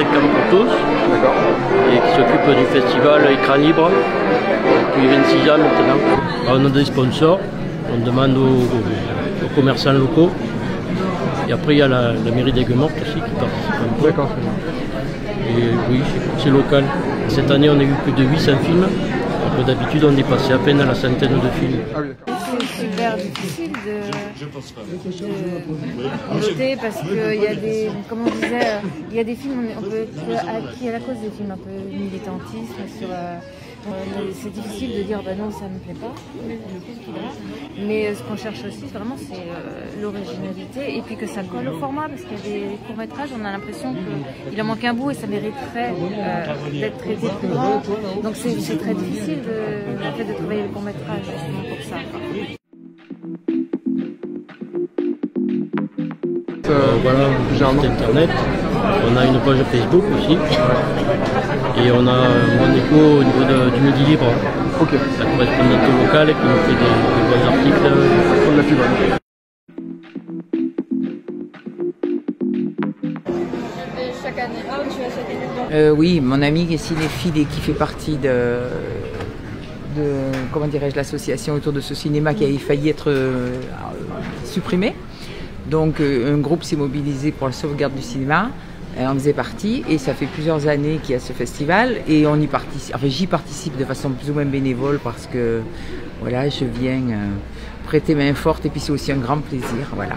Écran pour tous, et qui s'occupe du festival Écran Libre depuis 26 ans maintenant. Alors, on a des sponsors, on demande aux commerçants locaux, et après il y a la mairie d'Aigues-Mortes aussi qui participe. D'accord. Et oui, c'est local. Cette année on a eu plus de 800 films, alors que d'habitude on dépassait à peine la centaine de films. Ah oui, C'est super difficile de voter parce qu'il y a des, comme on disait, il y a des films, on peut être acquis à la cause des films un peu militantisme sur. C'est difficile de dire bah non ça me plaît pas, mais ce qu'on cherche aussi vraiment c'est l'originalité et puis que ça colle au format parce qu'il y a des courts-métrages on a l'impression qu'il en manque un bout et ça mériterait d'être traité plus grand, donc c'est très difficile en fait, de travailler le court-métrage justement pour ça. Voilà, site internet, on a une page Facebook aussi, et on a un écho au niveau du Midi Libre, la correspondante locale qui nous fait des bons articles. On l'a plus bonne. Chaque année. Ah oui, tu vas chaque année. Oui, mon ami qui est cinéphile et qui fait partie de comment dirais-je, l'association autour de ce cinéma qui a failli être supprimé. Donc un groupe s'est mobilisé pour la sauvegarde du cinéma, on faisait partie et ça fait plusieurs années qu'il y a ce festival et on y participe, enfin j'y participe de façon plus ou moins bénévole parce que voilà, je viens prêter main forte et puis c'est aussi un grand plaisir, voilà.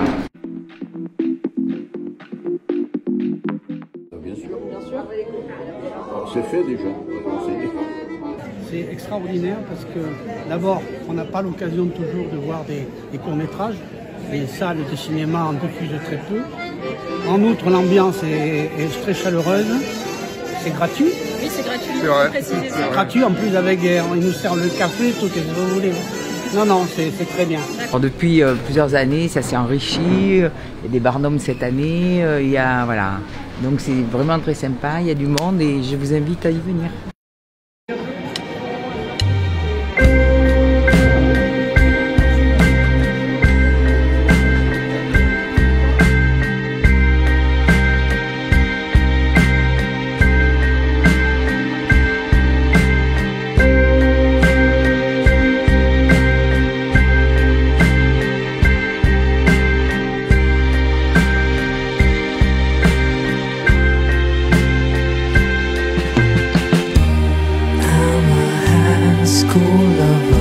Bien sûr. C'est fait déjà. C'est extraordinaire parce que d'abord, on n'a pas l'occasion toujours de voir des courts-métrages. Les salles de cinéma en diffusent très peu. En outre, l'ambiance est très chaleureuse. C'est gratuit. Oui, c'est gratuit. C'est vrai. C'est gratuit en plus avec, ils nous servent le café, tout ce que vous voulez. Non, c'est très bien. Alors, depuis plusieurs années, ça s'est enrichi. Il y a des barnums cette année. Il y a, voilà. Donc c'est vraiment très sympa. Il y a du monde et je vous invite à y venir. School of